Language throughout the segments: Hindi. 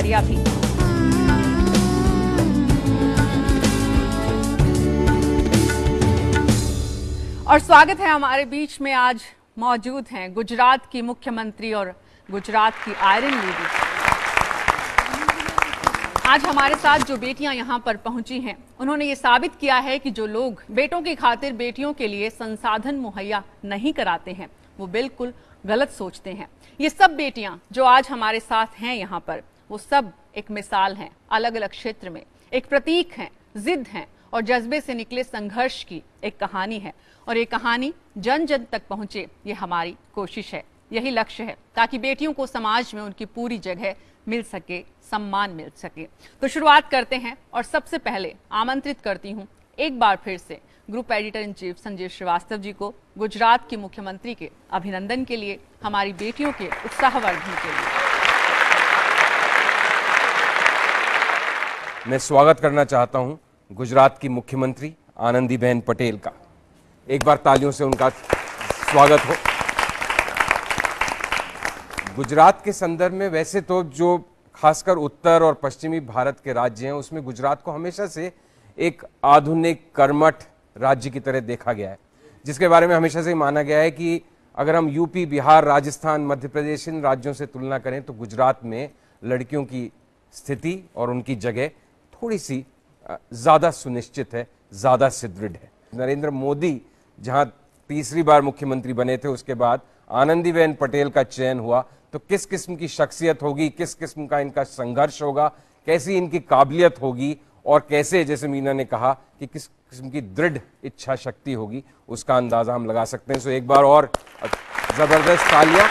नजरिया भी। और स्वागत है हमारे बीच में आज मौजूद हैं गुजरात की मुख्यमंत्री और गुजरात की आयरन लेडी। आज हमारे साथ जो बेटियां यहां पर पहुंची हैं, उन्होंने ये साबित किया है कि जो लोग बेटों की खातिर बेटियों के लिए संसाधन मुहैया नहीं कराते हैं, वो बिल्कुल गलत सोचते हैं। ये सब बेटियां जो आज हमारे साथ हैं यहाँ पर, वो सब एक मिसाल हैं, अलग अलग क्षेत्र में एक प्रतीक हैं, जिद हैं और जज्बे से निकले संघर्ष की एक कहानी है। और ये कहानी जन जन तक पहुंचे, ये हमारी कोशिश है, यही लक्ष्य है, ताकि बेटियों को समाज में उनकी पूरी जगह मिल सके, सम्मान मिल सके। तो शुरुआत करते हैं और सबसे पहले आमंत्रित करती हूं एक बार फिर से group editor in chief Sanjeev Shrivastava ji को गुजरात की मुख्यमंत्री के अभिनंदन के लिए, हमारी बेटियों के उत्साहवर्धन के लिए। मैं स्वागत करना चाहता हूं गुजरात की मुख्यमंत्री आनंदीबेन पटेल का। एक बार तालियों से उनका स्वागत हो। गुजरात के संदर्भ में वैसे तो जो खासकर उत्तर और पश्चिमी भारत के राज्य हैं, उसमें गुजरात को हमेशा से एक आधुनिक कर्मठ राज्य की तरह देखा गया है, जिसके बारे में हमेशा से माना गया है कि अगर हम यूपी, बिहार, राजस्थान, मध्य प्रदेश इन राज्यों से तुलना करें तो गुजरात में लड़कियों की स्थिति और उनकी जगह थोड़ी सी ज़्यादा सुनिश्चित है, ज़्यादा सुदृढ़ है। नरेंद्र मोदी जहां तीसरी बार मुख्यमंत्री बने थे, उसके बाद आनंदीबेन पटेल का चयन हुआ, तो किस किस्म की शख्सियत होगी, किस किस्म का इनका संघर्ष होगा, कैसी इनकी काबिलियत होगी और कैसे, जैसे मीना ने कहा, कि किस किस्म की दृढ़ इच्छा शक्ति होगी, उसका अंदाजा हम लगा सकते हैं। सो एक बार और जबरदस्त तालियां।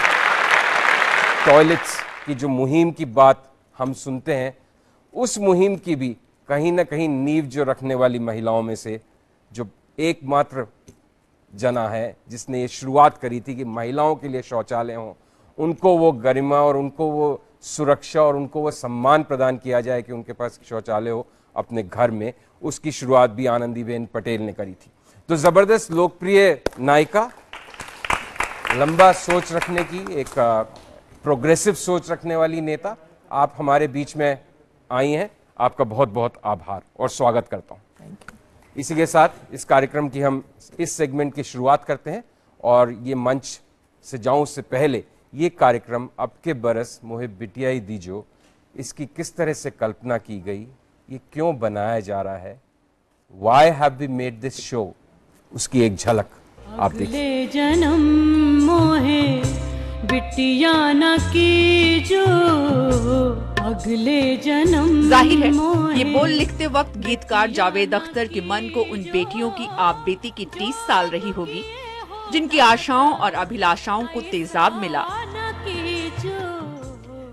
टॉयलेट्स की जो मुहिम की बात हम सुनते हैं, उस मुहिम की भी कहीं ना कहीं नींव जो रखने वाली महिलाओं में से जो एकमात्र जना है जिसने ये शुरुआत करी थी कि महिलाओं के लिए शौचालय हों, उनको वो गरिमा और उनको वो सुरक्षा और उनको वो सम्मान प्रदान किया जाए कि उनके पास शौचालय हो अपने घर में, उसकी शुरुआत भी आनंदीबेन पटेल ने करी थी। तो जबरदस्त लोकप्रिय नायिका, लंबा सोच रखने की, एक प्रोग्रेसिव सोच रखने वाली नेता, आप हमारे बीच में आई हैं। आपका बहुत बहुत आभार और स्वागत करता हूं। इसी के साथ इस कार्यक्रम की हम इस सेगमेंट की शुरुआत करते हैं और ये मंच से जाऊं उससे पहले ये कार्यक्रम अब के बरस मोहे बिटियाई दीजो, इसकी किस तरह से कल्पना की गई, ये क्यों बनाया जा रहा है, why have we made this show, उसकी एक झलक आप देखिए। जन्म मोहे बिटिया न कीजो, अगले जन्म। जाहिर है ये बोल लिखते वक्त गीतकार जावेद अख्तर के मन को उन बेटियों की आप बीती की 30 साल रही होगी, जिनकी आशाओं और अभिलाषाओं को तेजाब मिला।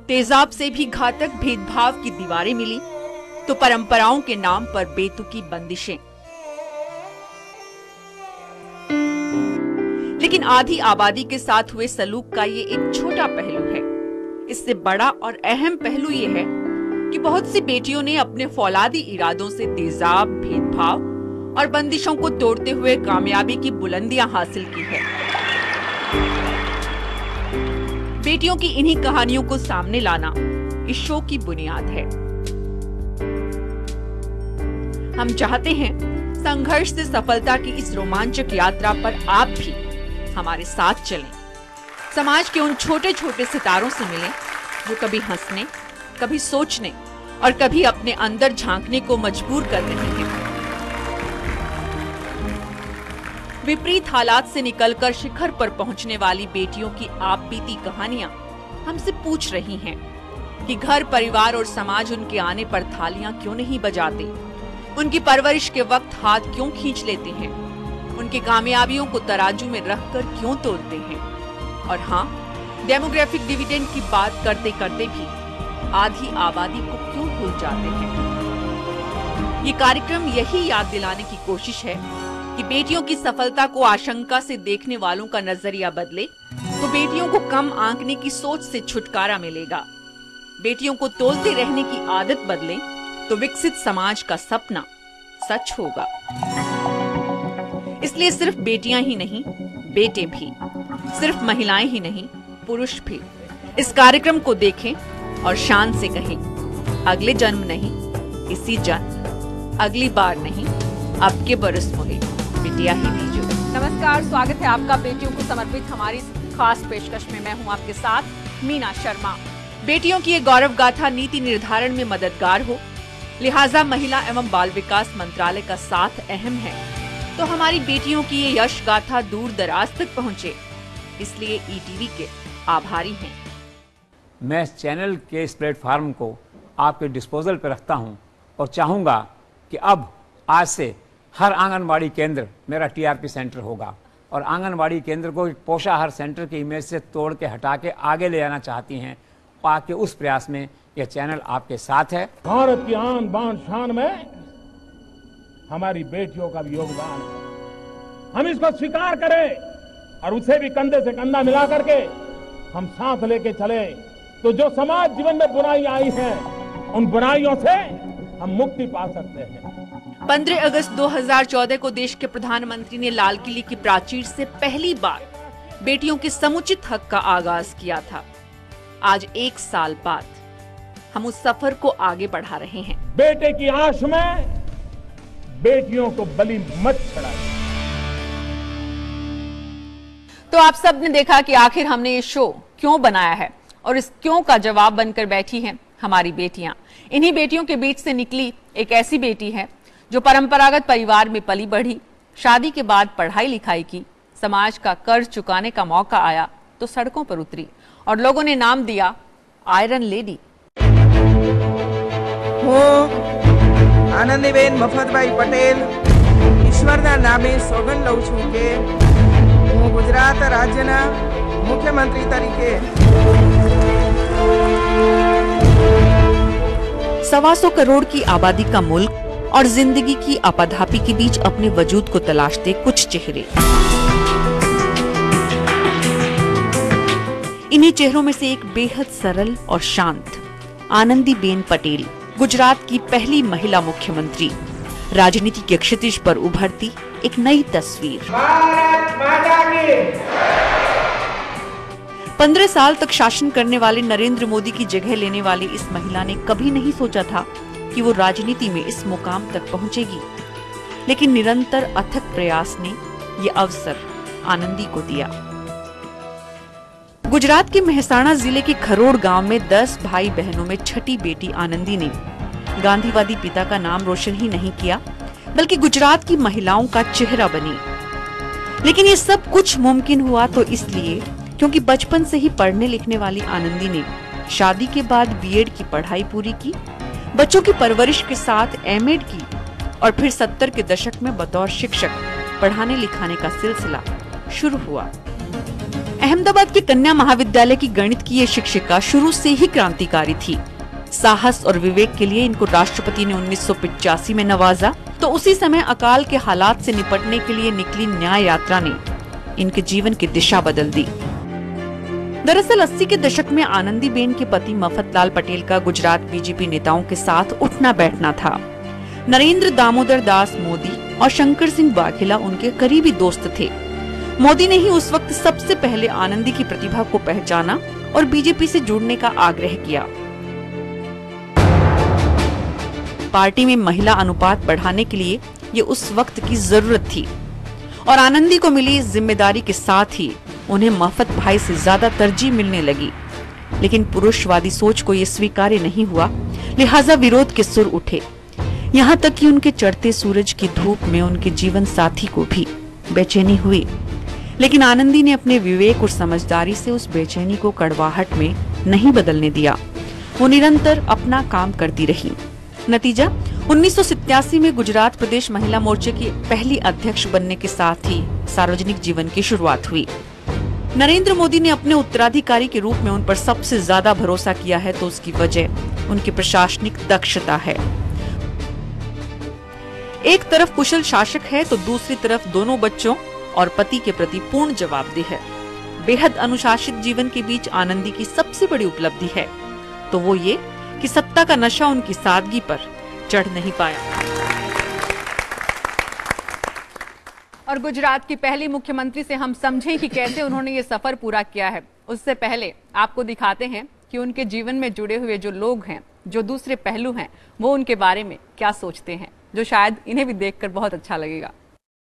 तेजाब से भी घातक भेदभाव की दीवारें मिली, तो परंपराओं के नाम पर बेतुकी बंदिशें। लेकिन आधी आबादी के साथ हुए सलूक का ये एक छोटा पहलू है। इससे बड़ा और अहम पहलू ये है कि बहुत सी बेटियों ने अपने फौलादी इरादों से तेजाब, भेदभाव और बंदिशों को तोड़ते हुए कामयाबी की बुलंदियां हासिल की है। बेटियों की इन्हीं कहानियों को सामने लाना इस शो की बुनियाद है। हम चाहते हैं संघर्ष से सफलता की इस रोमांचक यात्रा पर आप भी हमारे साथ चलें। समाज के उन छोटे छोटे सितारों से मिलें जो कभी हंसने, कभी सोचने और कभी अपने अंदर झांकने को मजबूर कर रहे हैं। विपरीत हालात से निकलकर शिखर पर पहुंचने वाली बेटियों की आप बीती कहानियां हमसे पूछ रही हैं कि घर, परिवार और समाज उनके आने पर थालियां क्यों नहीं बजाते, उनकी परवरिश के वक्त हाथ क्यों खींच लेते हैं, उनकी कामयाबियों को तराजू में रखकर क्यों तोलते हैं। और हाँ, डेमोग्राफिक डिविडेंड की बात करते करते भी आधी आबादी को क्यों भूल जाते हैं। ये कार्यक्रम यही याद दिलाने की कोशिश है कि बेटियों की सफलता को आशंका से देखने वालों का नजरिया बदले तो बेटियों को कम आंकने की सोच से छुटकारा मिलेगा। बेटियों को तोलते रहने की आदत बदले तो विकसित समाज का सपना सच होगा। इसलिए सिर्फ बेटियां ही नहीं, बेटे भी, सिर्फ महिलाएं ही नहीं, पुरुष भी इस कार्यक्रम को देखें और शान से कहें, अगले जन्म नहीं, इसी जन्म, अगली बार नहीं, अब के बरस मोहे बिटिया ही दीजो। नमस्कार, स्वागत है आपका बेटियों को समर्पित हमारी खास पेशकश में। मैं हूं आपके साथ मीना शर्मा। बेटियों की ये गौरव गाथा नीति निर्धारण में मददगार हो, लिहाजा महिला एवं बाल विकास मंत्रालय का साथ अहम है। तो हमारी बेटियों की ये यश गाथा दूर दराज तक पहुंचे, इसलिए ईटीवी के आभारी हैं। मैं इस चैनल के इस प्लेटफार्म को आपके डिस्पोजल पर रखता हूं और चाहूँगा कि अब आज से हर आंगनवाड़ी केंद्र मेरा टीआरपी सेंटर होगा और आंगनवाड़ी केंद्र को पोषाहार सेंटर की इमेज से तोड़ के हटा के आगे ले जाना चाहती हैं। आके उस प्रयास में यह चैनल आपके साथ है। भारत की आन बान शान में हमारी बेटियों का भी योगदान है। हम इसको स्वीकार करें और उसे भी कंधे से कंधा मिला करके हम साथ लेके चले, तो जो समाज जीवन में बुराई आई है उन बुराइयों से हम मुक्ति पा सकते हैं। 15 अगस्त 2014 को देश के प्रधानमंत्री ने लाल किले की प्राचीर से पहली बार बेटियों के समुचित हक का आगाज किया था। आज 1 साल बाद हम उस सफर को आगे बढ़ा रहे हैं। बेटे की आश में बेटियों को बलि मत चढ़ाइए। तो आप सब ने देखा कि आखिर हमने ये शो क्यों बनाया है और इस क्यों का जवाब बनकर बैठी हैं हमारी बेटियां। इन्हीं बेटियों के बीच से निकली एक ऐसी बेटी है जो परंपरागत परिवार में पली बढ़ी, शादी के बाद पढ़ाई लिखाई की, समाज का कर्ज चुकाने का मौका आया तो सड़कों पर उतरी और लोगों ने नाम दिया आयरन लेडी। आनंदीबेन मफतभाई पटेल ईश्वरना नामे सोगंद लઉં છું કે હું ગુજરાત રાજ્યના મુખ્યમંત્રી તરીકે 125 करोड़ की आबादी का मुल्क और जिंदगी की आपाधापी के बीच अपने वजूद को तलाशते कुछ चेहरे। इन्हीं चेहरों में से एक बेहद सरल और शांत आनंदीबेन पटेल, गुजरात की पहली महिला मुख्यमंत्री, राजनीति के क्षितिज पर उभरती एक नई तस्वीर। 15 साल तक शासन करने वाले नरेंद्र मोदी की जगह लेने वाली इस महिला ने कभी नहीं सोचा था कि वो राजनीति में इस मुकाम तक पहुंचेगी, लेकिन निरंतर अथक प्रयास ने ये अवसर आनंदी को दिया। गुजरात के मेहसाणा जिले के खरोड़ गांव में 10 भाई बहनों में छठी बेटी आनंदी ने गांधीवादी पिता का नाम रोशन ही नहीं किया, बल्कि गुजरात की महिलाओं का चेहरा बनी। लेकिन ये सब कुछ मुमकिन हुआ तो इसलिए क्योंकि बचपन से ही पढ़ने लिखने वाली आनंदी ने शादी के बाद बीएड की पढ़ाई पूरी की, बच्चों की परवरिश के साथ एमएड की और फिर 70 के दशक में बतौर शिक्षक पढ़ाने लिखाने का सिलसिला शुरू हुआ। अहमदाबाद के कन्या महाविद्यालय की गणित की ये शिक्षिका शुरू से ही क्रांतिकारी थी। साहस और विवेक के लिए इनको राष्ट्रपति ने 1985 में नवाजा, तो उसी समय अकाल के हालात से निपटने के लिए निकली न्याय यात्रा ने इनके जीवन की दिशा बदल दी। दरअसल 80 के दशक में आनंदीबेन के पति मफतलाल पटेल का गुजरात बीजेपी नेताओं के साथ उठना बैठना था। नरेंद्र दामोदर दास मोदी और शंकर सिंह वाघेला उनके करीबी दोस्त थे। मोदी ने ही उस वक्त सबसे पहले आनंदी की प्रतिभा को पहचाना और बीजेपी से जुड़ने का आग्रह किया। पार्टी में महिला अनुपात बढ़ाने के लिए ये उस वक्त की जरूरत थी और आनंदी को मिली इस जिम्मेदारी के साथ ही उन्हें मफत भाई से ज्यादा तरजीह मिलने लगी। लेकिन पुरुषवादी सोच को ये स्वीकार्य नहीं हुआ, लिहाजा विरोध के सुर उठे। यहाँ तक कि उनके चढ़ते सूरज की धूप में उनके जीवन साथी को भी बेचैनी हुई। लेकिन आनंदी ने अपने विवेक और समझदारी से उस बेचैनी को कड़वाहट में नहीं बदलने दिया। वो निरंतर अपना काम करती रही। नतीजा 1987 में गुजरात प्रदेश महिला मोर्चे की पहली अध्यक्ष बनने के साथ ही सार्वजनिक जीवन की शुरुआत हुई। नरेंद्र मोदी ने अपने उत्तराधिकारी के रूप में उन पर सबसे ज्यादा भरोसा किया है, तो उसकी वजह उनकी प्रशासनिक दक्षता है। एक तरफ कुशल शासक है तो दूसरी तरफ दोनों बच्चों और पति के प्रति पूर्ण जवाबदेह है। बेहद अनुशासित जीवन के बीच आनंदी की सबसे बड़ी उपलब्धि है तो वो ये कि सत्ता का नशा उनकी सादगी पर चढ़ नहीं पाया। और गुजरात की पहली मुख्यमंत्री से हम समझें कि कैसे उन्होंने ये सफर पूरा किया है, उससे पहले आपको दिखाते हैं कि उनके जीवन में जुड़े हुए जो लोग हैं जो दूसरे पहलू हैं वो उनके बारे में क्या सोचते हैं, जो शायद इन्हें भी देखकर बहुत अच्छा लगेगा।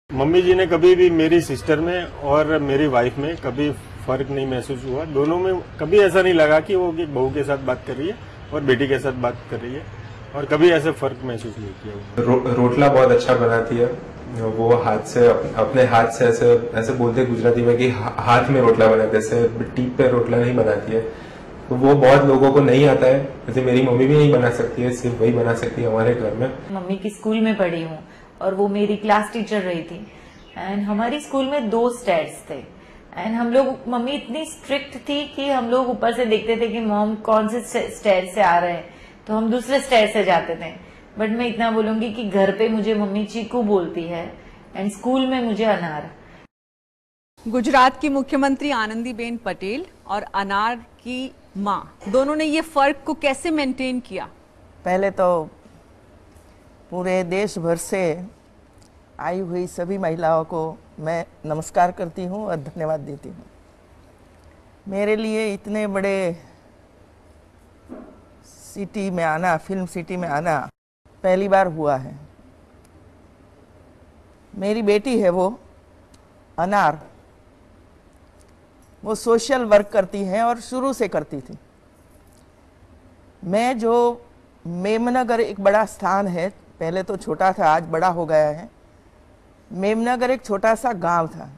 मम्मी जी ने कभी भी मेरी सिस्टर में और मेरी वाइफ में कभी फर्क नहीं महसूस हुआ। दोनों में कभी ऐसा नहीं लगा कि वो एक बहू के साथ बात कर रही है और बेटी के साथ बात कर रही है, और कभी ऐसे फर्क महसूस नहीं किया। रोटला बहुत अच्छा बनाती है वो, हाथ से अपने हाथ से ऐसे बोलते गुजराती में कि हाथ में रोटला बनाते, ऐसे टीप पे रोटला नहीं बनाती है। तो वो बहुत लोगों को नहीं आता है, जैसे मेरी मम्मी भी नहीं बना सकती है, सिर्फ वही बना सकती है हमारे घर में। मम्मी की स्कूल में पढ़ी हूँ और वो मेरी क्लास टीचर रही थी। एंड हमारी स्कूल में 2 स्टेयर्स थे एंड हम लोग, मम्मी इतनी स्ट्रिक्ट थी कि हम लोग ऊपर से देखते थे कि मॉम कौन से स्टेयर से आ रहे हैं तो हम दूसरे स्टेयर से जाते थे। बट मैं इतना बोलूंगी कि घर पे मुझे मम्मी चीकू बोलती है एंड स्कूल में मुझे अनार। गुजरात की मुख्यमंत्री आनंदीबेन पटेल और अनार की मां, दोनों ने ये फर्क को कैसे मेंटेन किया? पहले तो पूरे देश भर से आई हुई सभी महिलाओं को मैं नमस्कार करती हूँ और धन्यवाद देती हूँ। मेरे लिए इतने बड़े सिटी में आना, फिल्म सिटी में आना पहली बार हुआ है। मेरी बेटी है वो अनार, वो सोशल वर्क करती हैं और शुरू से करती थी। मैं जो मेमनगर एक बड़ा स्थान है, पहले तो छोटा था आज बड़ा हो गया है। मेमनगर एक छोटा सा गांव था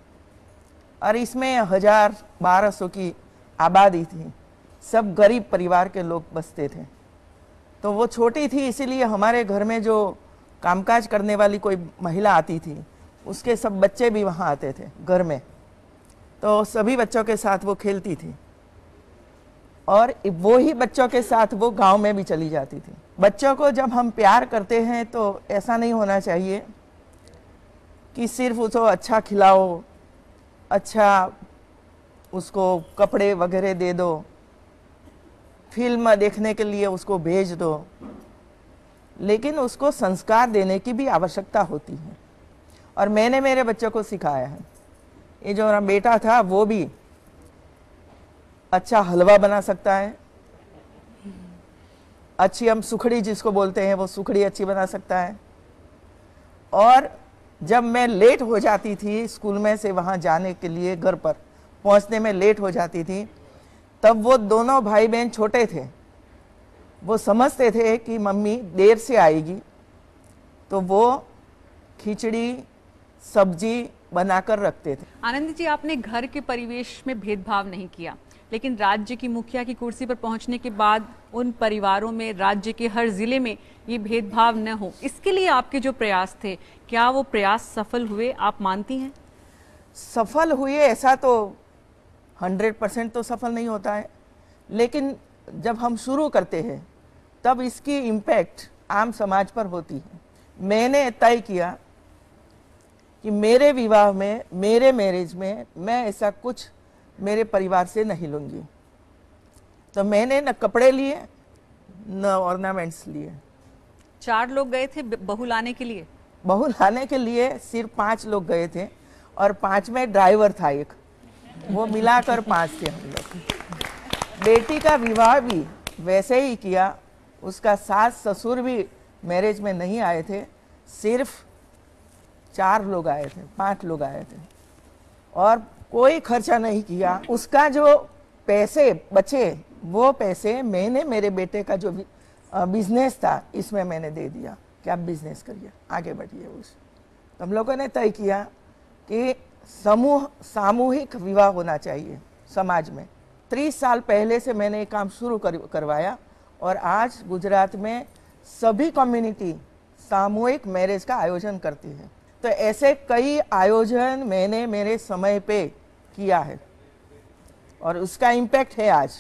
और इसमें 1000-1200 की आबादी थी, सब गरीब परिवार के लोग बसते थे। तो वो छोटी थी, इसीलिए हमारे घर में जो कामकाज करने वाली कोई महिला आती थी उसके सब बच्चे भी वहाँ आते थे घर में, तो सभी बच्चों के साथ वो खेलती थी और वो ही बच्चों के साथ वो गांव में भी चली जाती थी। बच्चों को जब हम प्यार करते हैं तो ऐसा नहीं होना चाहिए कि सिर्फ उसको अच्छा खिलाओ, अच्छा उसको कपड़े वगैरह दे दो, फिल्म देखने के लिए उसको भेज दो, लेकिन उसको संस्कार देने की भी आवश्यकता होती है। और मैंने मेरे बच्चों को सिखाया है। ये जो मेरा बेटा था वो भी अच्छा हलवा बना सकता है, अच्छी हम सुखड़ी जिसको बोलते हैं वो सुखड़ी अच्छी बना सकता है। और जब मैं लेट हो जाती थी स्कूल में से वहाँ जाने के लिए, घर पर पहुँचने में लेट हो जाती थी, तब वो दोनों भाई बहन छोटे थे, वो समझते थे कि मम्मी देर से आएगी, तो वो खिचड़ी सब्जी बनाकर रखते थे। आनंद जी, आपने घर के परिवेश में भेदभाव नहीं किया, लेकिन राज्य की मुखिया की कुर्सी पर पहुंचने के बाद उन परिवारों में, राज्य के हर जिले में ये भेदभाव न हो, इसके लिए आपके जो प्रयास थे, क्या वो प्रयास सफल हुए, आप मानती हैं? सफल हुए ऐसा तो 100% तो सफल नहीं होता है, लेकिन जब हम शुरू करते हैं तब इसकी इम्पैक्ट आम समाज पर होती है। मैंने तय किया कि मेरे विवाह में, मेरे मैरिज में मैं ऐसा कुछ मेरे परिवार से नहीं लूँगी। तो मैंने न कपड़े लिए न ऑर्नामेंट्स लिए। 4 लोग गए थे बहू लाने के लिए? बहू लाने के लिए सिर्फ 5 लोग गए थे और 5 में ड्राइवर था एक, वो मिलाकर 5 थे हम लोग। बेटी का विवाह भी वैसे ही किया, उसका सास ससुर भी मैरिज में नहीं आए थे, सिर्फ 4 लोग आए थे, 5 लोग आए थे और कोई खर्चा नहीं किया। उसका जो पैसे बचे वो पैसे मैंने मेरे बेटे का जो बिजनेस था इसमें मैंने दे दिया कि आप बिजनेस करिए, आगे बढ़िए। हम लोगों ने तय किया कि सामूहिक विवाह होना चाहिए समाज में। 30 साल पहले से मैंने ये काम शुरू करवाया और आज गुजरात में सभी कम्युनिटी सामूहिक मैरिज का आयोजन करती है। तो ऐसे कई आयोजन मैंने मेरे समय पे किया है और उसका इम्पैक्ट है आज।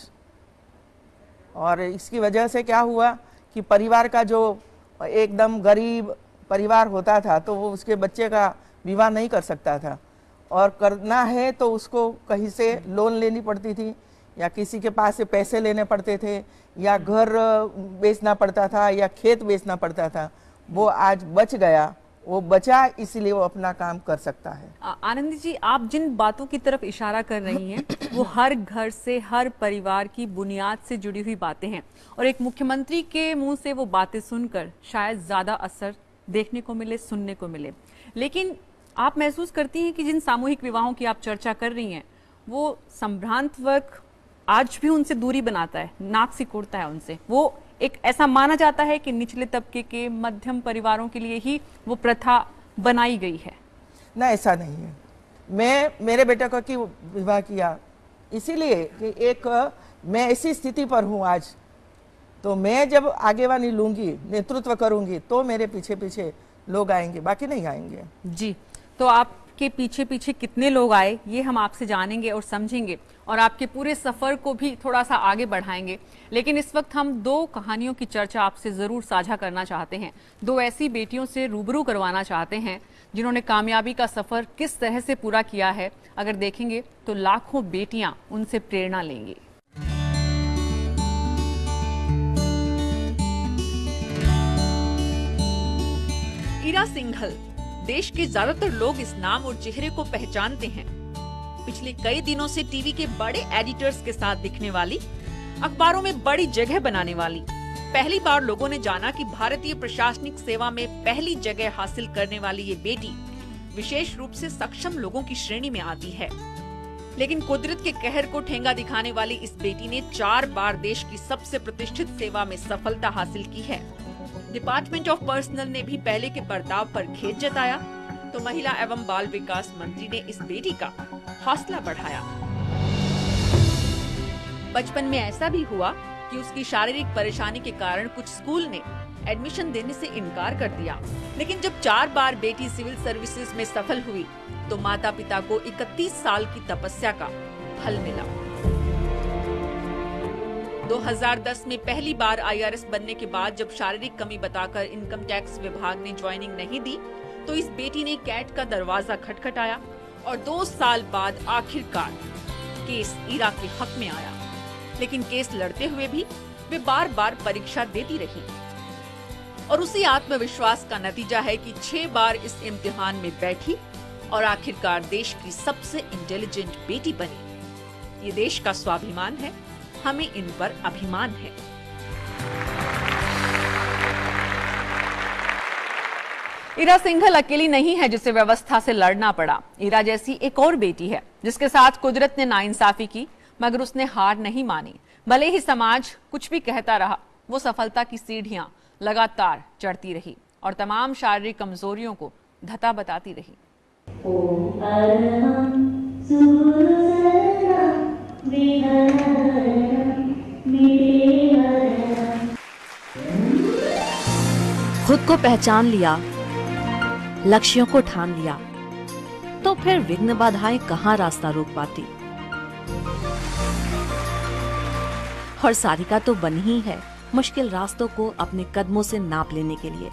और इसकी वजह से क्या हुआ कि परिवार का जो एकदम गरीब परिवार होता था तो वो उसके बच्चे का विवाह नहीं कर सकता था, और करना है तो उसको कहीं से लोन लेनी पड़ती थी या किसी के पास से पैसे लेने पड़ते थे या घर बेचना पड़ता था या खेत बेचना पड़ता था। वो आज बच गया, वो बचा, इसलिए वो अपना काम कर सकता है। आनंदी जी, आप जिन बातों की तरफ इशारा कर रही हैं वो हर घर से, हर परिवार की बुनियाद से जुड़ी हुई बातें हैं, और एक मुख्यमंत्री के मुंह से वो बातें सुनकर शायद ज़्यादा असर देखने को मिले, सुनने को मिले। लेकिन आप महसूस करती हैं कि जिन सामूहिक विवाहों की आप चर्चा कर रही हैं वो संभ्रांत वर्ग आज भी उनसे दूरी बनाता है, नाक सिकोड़ता है उनसे। वो एक ऐसा माना जाता है कि निचले तबके के, मध्यम परिवारों के लिए ही वो प्रथा बनाई गई है। ना, ऐसा नहीं है। मैं मेरे बेटे का क्यों विवाह किया, इसीलिए कि एक मैं ऐसी स्थिति पर हूँ आज, तो मैं जब आगेवानी लूंगी, नेतृत्व करूंगी, तो मेरे पीछे पीछे लोग आएंगे, बाकी नहीं आएंगे। जी, तो आपके पीछे पीछे कितने लोग आए ये हम आपसे जानेंगे और समझेंगे, और आपके पूरे सफर को भी थोड़ा सा आगे बढ़ाएंगे। लेकिन इस वक्त हम दो कहानियों की चर्चा आपसे जरूर साझा करना चाहते हैं। दो ऐसी बेटियों से रूबरू करवाना चाहते हैं जिन्होंने कामयाबी का सफर किस तरह से पूरा किया है। अगर देखेंगे तो लाखों बेटियां उनसे प्रेरणा लेंगी। ईरा सिंघल, देश के ज्यादातर लोग इस नाम और चेहरे को पहचानते हैं। पिछले कई दिनों से टीवी के बड़े एडिटर्स के साथ दिखने वाली, अखबारों में बड़ी जगह बनाने वाली, पहली बार लोगों ने जाना कि भारतीय प्रशासनिक सेवा में पहली जगह हासिल करने वाली ये बेटी विशेष रूप से सक्षम लोगों की श्रेणी में आती है। लेकिन कुदरत के कहर को ठेंगा दिखाने वाली इस बेटी ने 4 बार देश की सबसे प्रतिष्ठित सेवा में सफलता हासिल की है। डिपार्टमेंट ऑफ पर्सनल ने भी पहले के बर्ताव पर खेद जताया, तो महिला एवं बाल विकास मंत्री ने इस बेटी का हौसला बढ़ाया। बचपन में ऐसा भी हुआ कि उसकी शारीरिक परेशानी के कारण कुछ स्कूल ने एडमिशन देने से इनकार कर दिया। लेकिन जब 4 बार बेटी सिविल सर्विसेज में सफल हुई तो माता पिता को 31 साल की तपस्या का फल मिला। 2010 में पहली बार IRS बनने के बाद जब शारीरिक कमी बताकर इनकम टैक्स विभाग ने ज्वाइनिंग नहीं दी तो इस बेटी ने कैट का दरवाजा खटखटाया और 2 साल बाद आखिरकार केस ईरा के हक में आया। लेकिन केस लड़ते हुए भी वे बार बार परीक्षा देती रही और उसी आत्मविश्वास का नतीजा है कि 6 बार इस इम्तिहान में बैठी और आखिरकार देश की सबसे इंटेलिजेंट बेटी बनी। ये देश का स्वाभिमान है, हमें इन पर अभिमान है। ईरा सिंघल अकेली नहीं है जिसे व्यवस्था से लड़ना पड़ा। ईरा जैसी एक और बेटी है जिसके साथ कुदरत ने नाइंसाफी की, मगर उसने हार नहीं मानी। भले ही समाज कुछ भी कहता रहा, वो सफलता की सीढ़ियां लगातार चढ़ती रही और तमाम शारीरिक कमजोरियों को धता बताती रही। खुद को पहचान लिया, लक्ष्यों को ठान लिया, तो फिर विघ्न बाधाएं कहां रास्ता रोक पाती। और सारिका तो बनी ही है मुश्किल रास्तों को अपने कदमों से नाप लेने के लिए।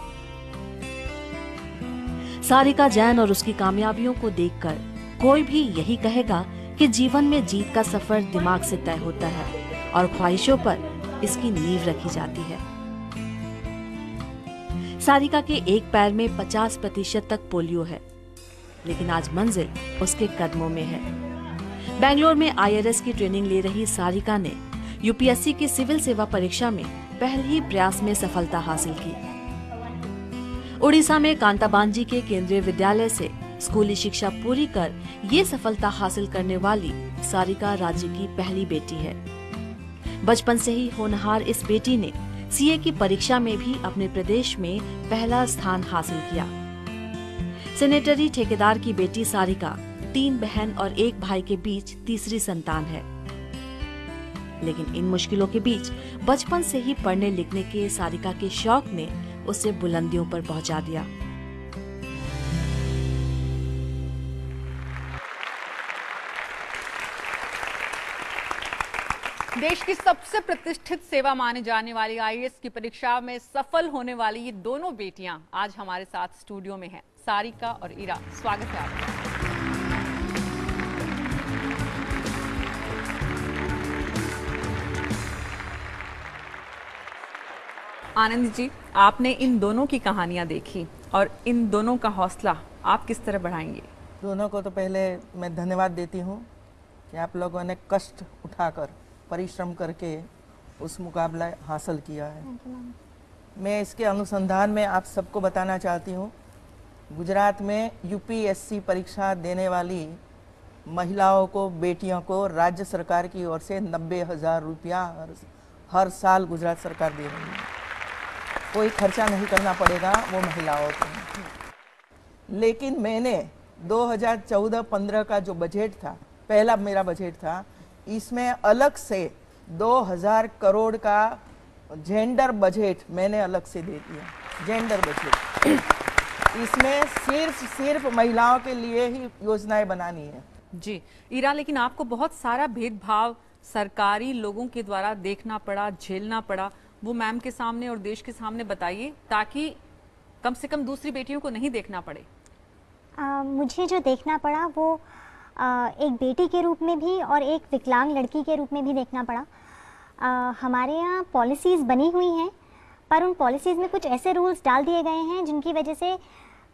सारिका जैन और उसकी कामयाबियों को देखकर कोई भी यही कहेगा कि जीवन में जीत का सफर दिमाग से तय होता है और ख्वाहिशों पर इसकी नींव रखी जाती है। सारिका के एक पैर में 50% तक पोलियो है, लेकिन आज मंजिल उसके कदमों में है। बेंगलोर में IRS की ट्रेनिंग ले रही सारिका ने UPSC की सिविल सेवा परीक्षा में पहले ही प्रयास में सफलता हासिल की। उड़ीसा में कांताबांजी के केंद्रीय विद्यालय से स्कूली शिक्षा पूरी कर ये सफलता हासिल करने वाली सारिका राज्य की पहली बेटी है। बचपन से ही होनहार इस बेटी ने CA की परीक्षा में भी अपने प्रदेश में पहला स्थान हासिल किया। सेनेटरी ठेकेदार की बेटी सारिका 3 बहन और 1 भाई के बीच तीसरी संतान है। लेकिन इन मुश्किलों के बीच बचपन से ही पढ़ने लिखने के सारिका के शौक ने उसे बुलंदियों पर पहुंचा दिया। देश की सबसे प्रतिष्ठित सेवा माने जाने वाली IAS की परीक्षा में सफल होने वाली ये दोनों बेटियां आज हमारे साथ स्टूडियो में हैं, सारिका और ईरा। स्वागत है आपका। आनंद जी, आपने इन दोनों की कहानियां देखी और इन दोनों का हौसला आप किस तरह बढ़ाएंगे? दोनों को तो पहले मैं धन्यवाद देती हूँ कि आप लोगों ने कष्ट उठाकर परिश्रम करके उस मुकाबला हासिल किया है। मैं इसके अनुसंधान में आप सबको बताना चाहती हूँ, गुजरात में यूपीएससी परीक्षा देने वाली महिलाओं को, बेटियों को राज्य सरकार की ओर से 90,000 रुपया हर साल गुजरात सरकार दे रही है। कोई खर्चा नहीं करना पड़ेगा वो महिलाओं को। लेकिन मैंने 2014-15 का जो बजट था, पहला मेरा बजट था, इसमें अलग से 2000 करोड़ का जेंडर बजट मैंने अलग से दे दिया। जेंडर बजट इसमें सिर्फ महिलाओं के लिए ही योजनाएं बनानी है। जी ईरा, लेकिन आपको बहुत सारा भेदभाव सरकारी लोगों के द्वारा देखना पड़ा, झेलना पड़ा, वो मैम के सामने और देश के सामने बताइए, ताकि कम से कम दूसरी बेटियों को नहीं देखना पड़े। मुझे जो देखना पड़ा वो एक बेटी के रूप में भी और एक विकलांग लड़की के रूप में भी देखना पड़ा। हमारे यहाँ पॉलिसीज़ बनी हुई हैं, पर उन पॉलिसीज़ में कुछ ऐसे रूल्स डाल दिए गए हैं जिनकी वजह से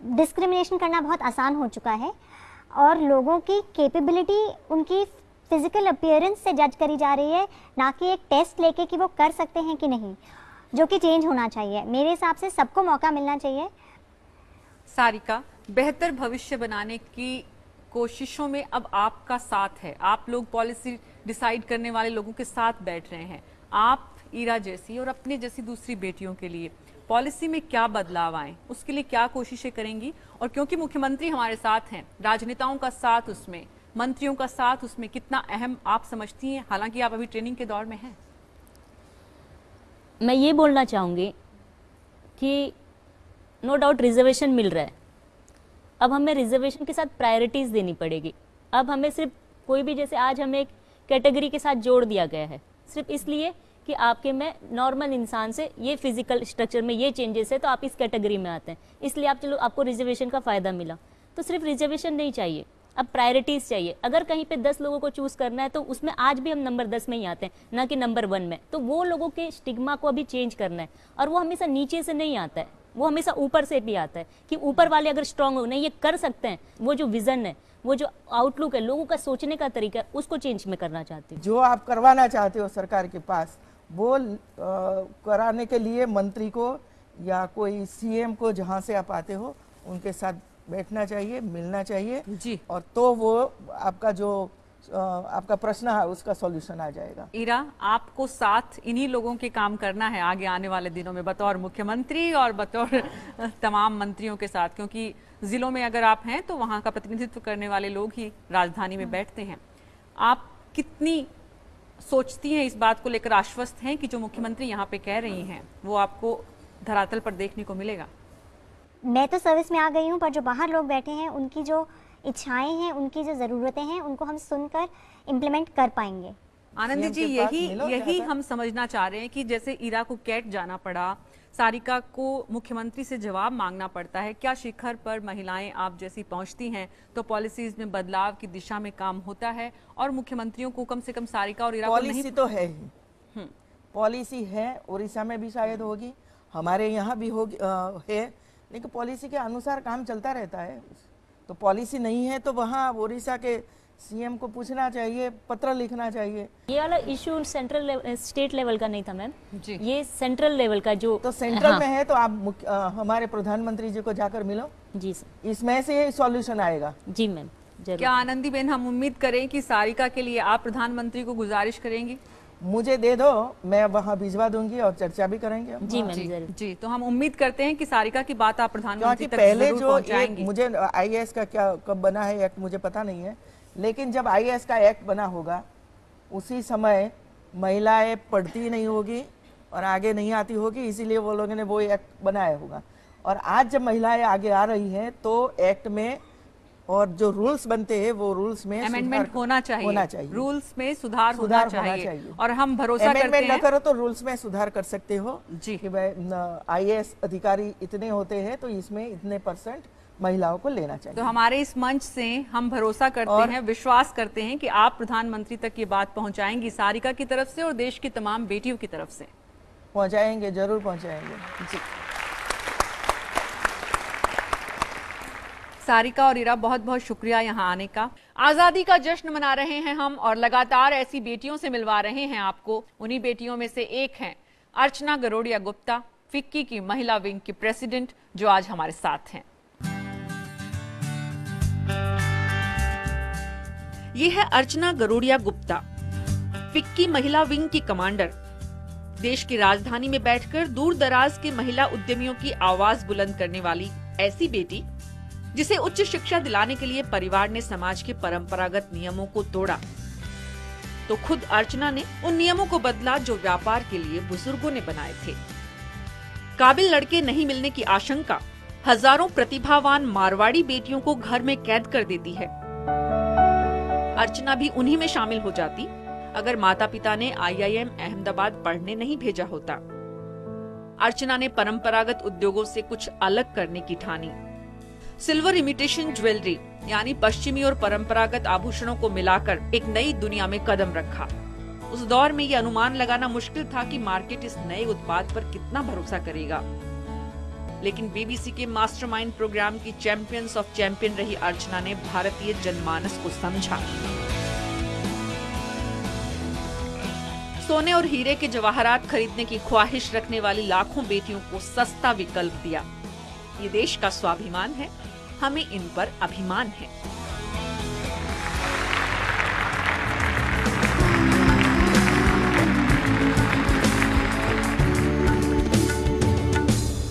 डिस्क्रिमिनेशन करना बहुत आसान हो चुका है और लोगों की कैपेबिलिटी उनकी फिजिकल अपीयरेंस से जज करी जा रही है, ना कि एक टेस्ट लेके कि वो कर सकते हैं कि नहीं, जो कि चेंज होना चाहिए। मेरे हिसाब से सबको मौका मिलना चाहिए। सारिका, बेहतर भविष्य बनाने की कोशिशों में अब आपका साथ है, आप लोग पॉलिसी डिसाइड करने वाले लोगों के साथ बैठ रहे हैं। आप ईरा जैसी और अपने जैसी दूसरी बेटियों के लिए पॉलिसी में क्या बदलाव आए, उसके लिए क्या कोशिशें करेंगी? और क्योंकि मुख्यमंत्री हमारे साथ हैं, राजनेताओं का साथ उसमें, मंत्रियों का साथ उसमें कितना अहम आप समझती हैं, हालांकि आप अभी ट्रेनिंग के दौर में हैं? मैं ये बोलना चाहूँगी कि नो डाउट रिजर्वेशन मिल रहा है, अब हमें रिजर्वेशन के साथ प्रायोरिटीज़ देनी पड़ेगी। अब हमें सिर्फ कोई भी, जैसे आज हमें एक कैटेगरी के साथ जोड़ दिया गया है सिर्फ इसलिए कि आपके में नॉर्मल इंसान से ये फिजिकल स्ट्रक्चर में ये चेंजेस है तो आप इस कैटेगरी में आते हैं, इसलिए आप चलो आपको रिजर्वेशन का फ़ायदा मिला। तो सिर्फ रिजर्वेशन नहीं चाहिए, अब प्रायोरिटीज़ चाहिए। अगर कहीं पे 10 लोगों को चूज़ करना है तो उसमें आज भी हम नंबर 10 में ही आते हैं, ना कि नंबर 1 में। तो वो लोगों के स्टिग्मा को अभी चेंज करना है, और वो हमेशा नीचे से नहीं आता है, वो हमेशा ऊपर से भी आता है कि ऊपर वाले अगर स्ट्रांग हो, नहीं ये कर सकते हैं, वो जो विजन है, वो जो आउटलुक है, लोगों का सोचने का तरीका, उसको चेंज में करना चाहती हूँ। जो आप करवाना चाहते हो सरकार के पास, वो कराने के लिए मंत्री को या कोई सीएम को, जहाँ से आप आते हो, उनके साथ बैठना चाहिए, मिलना चाहिए जी, और तो वो आपका जो आपका प्रश्न है उसका सॉल्यूशन आ जाएगा। ईरा, आपको साथ इन्हीं लोगों के काम करना है आगे आने वाले दिनों में, बतौर मुख्यमंत्री और बतौर तमाम मंत्रियों के साथ, क्योंकि जिलों में अगर आप हैं तो वहाँ का प्रतिनिधित्व करने वाले लोग ही राजधानी में बैठते हैं। आप कितनी सोचती हैं इस बात को लेकर, आश्वस्त हैं कि जो मुख्यमंत्री यहाँ पे कह रही हैं वो आपको धरातल पर देखने को मिलेगा? मैं तो सर्विस में आ गई हूँ, पर जो बाहर लोग बैठे हैं उनकी जो इच्छाएं हैं, उनकी जो ज़रूरतें हैं, उनको हम सुनकर इम्प्लीमेंट कर पाएंगे। आनंदी जी, यही हम समझना चाह रहे हैं कि जैसे ईरा को कैट जाना पड़ा, सारिका को मुख्यमंत्री से जवाब मांगना पड़ता है, क्या शिखर पर महिलाएं आप जैसी पहुंचती हैं तो पॉलिसीज में बदलाव की दिशा में काम होता है, और मुख्यमंत्रियों को कम से कम सारिका और ईरा को नहीं? पॉलिसी तो है ही, पॉलिसी है, उड़ीसा में भी शायद होगी, हमारे यहाँ भी होगी है, लेकिन पॉलिसी के अनुसार काम चलता रहता है। तो पॉलिसी नहीं है तो वहाँ उड़ीसा के सीएम को पूछना चाहिए, पत्र लिखना चाहिए। ये वाला इशू सेंट्रल स्टेट लेवल का नहीं था मैम, ये सेंट्रल लेवल का जो तो सेंट्रल में है, तो आप हमारे प्रधानमंत्री जी को जाकर मिलो जी सर, इसमें से सॉल्यूशन आएगा। जी मैम जरूर। क्या आनंदी बेन, हम उम्मीद करें कि सारिका के लिए आप प्रधानमंत्री को गुजारिश करेंगी? मुझे दे दो, मैं वहाँ भिजवा दूंगी और चर्चा भी करेंगे। जी मैम जरूर। जी, तो हम उम्मीद करते हैं कि सारिका की बात आप प्रधानमंत्री तक पहले जरूर जो पहुंचाएंगी। मुझे आईएएस का क्या कब बना है एक्ट मुझे पता नहीं है, लेकिन जब आईएएस का एक्ट बना होगा उसी समय महिलाएं पढ़ती नहीं होगी और आगे नहीं आती होगी, इसीलिए वो लोगों ने वो एक्ट बनाया होगा। और आज जब महिलाएं आगे आ रही हैं तो एक्ट में और जो रूल्स बनते हैं वो रूल्स में अमेंडमेंट होना चाहिए, रूल्स में सुधार होना चाहिए। और हम भरोसा करते हैं, न करो तो रूल्स में सुधार कर सकते हो जी कि आईएएस अधिकारी इतने होते हैं तो इसमें इतने % महिलाओं को लेना चाहिए। तो हमारे इस मंच से हम भरोसा करते हैं, विश्वास करते हैं कि आप प्रधानमंत्री तक ये बात पहुंचाएंगी, सारिका की तरफ से और देश की तमाम बेटियों की तरफ से। पहुंचाएंगे, जरूर पहुंचाएंगे जी। सारिका और इरा, बहुत बहुत शुक्रिया यहाँ आने का। आजादी का जश्न मना रहे हैं हम और लगातार ऐसी बेटियों से मिलवा रहे हैं आपको। उन्हीं बेटियों में से एक हैं अर्चना गरोडिया गुप्ता, फिक्की की महिला विंग की प्रेसिडेंट, जो आज हमारे साथ हैं। ये है अर्चना गरोडिया गुप्ता, फिक्की महिला विंग की कमांडर। देश की राजधानी में बैठकर दूर दराज के महिला उद्यमियों की आवाज बुलंद करने वाली ऐसी बेटी, जिसे उच्च शिक्षा दिलाने के लिए परिवार ने समाज के परंपरागत नियमों को तोड़ा, तो खुद अर्चना ने उन नियमों को बदला जो व्यापार के लिए बुजुर्गों ने बनाए थे। काबिल लड़के नहीं मिलने की आशंका हजारों प्रतिभावान मारवाड़ी बेटियों को घर में कैद कर देती है। अर्चना भी उन्हीं में शामिल हो जाती अगर माता पिता ने IIM अहमदाबाद पढ़ने नहीं भेजा होता। अर्चना ने परंपरागत उद्योगों से कुछ अलग करने की ठानी। सिल्वर इमिटेशन ज्वेलरी यानी पश्चिमी और परंपरागत आभूषणों को मिलाकर एक नई दुनिया में कदम रखा। उस दौर में ये अनुमान लगाना मुश्किल था कि मार्केट इस नए उत्पाद पर कितना भरोसा करेगा, लेकिन BBC के मास्टरमाइंड प्रोग्राम की चैंपियंस ऑफ चैंपियन रही अर्चना ने भारतीय जनमानस को समझा। सोने और हीरे के जवाहरात खरीदने की ख्वाहिश रखने वाली लाखों बेटियों को सस्ता विकल्प दिया। ये देश का स्वाभिमान है, हमें इन पर अभिमान है।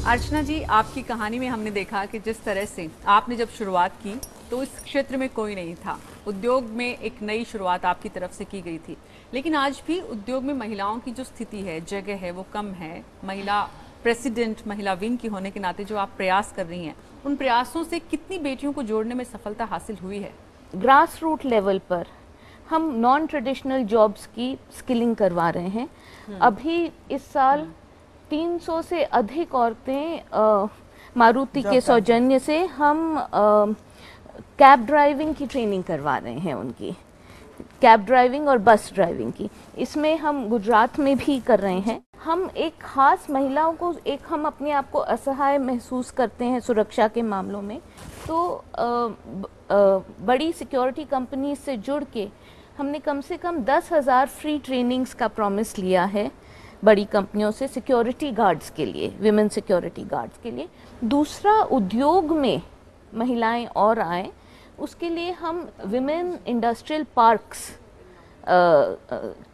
अर्चना जी, आपकी कहानी में हमने देखा कि जिस तरह से आपने जब शुरुआत की तो इस क्षेत्र में कोई नहीं था, उद्योग में एक नई शुरुआत आपकी तरफ से की गई थी, लेकिन आज भी उद्योग में महिलाओं की जो स्थिति है, जगह है, वो कम है। महिला प्रेसिडेंट, महिला विंग की होने के नाते जो आप प्रयास कर रही हैं, उन प्रयासों से कितनी बेटियों को जोड़ने में सफलता हासिल हुई है? ग्रास रूट लेवल पर हम नॉन ट्रेडिशनल जॉब्स की स्किलिंग करवा रहे हैं। अभी इस साल 300 से अधिक औरतें मारुति के सौजन्य से हम कैब ड्राइविंग की ट्रेनिंग करवा रहे हैं, उनकी कैब ड्राइविंग और बस ड्राइविंग की। इसमें हम गुजरात में भी कर रहे हैं। हम एक खास महिलाओं को, एक हम अपने आप को असहाय महसूस करते हैं सुरक्षा के मामलों में, तो बड़ी सिक्योरिटी कंपनी से जुड़ के हमने कम से कम 10,000 फ्री ट्रेनिंग्स का प्रॉमिस लिया है बड़ी कंपनियों से, सिक्योरिटी गार्ड्स के लिए, विमेन सिक्योरिटी गार्ड्स के लिए। दूसरा, उद्योग में महिलाएं और आए, उसके लिए हम विमेन इंडस्ट्रियल पार्क्स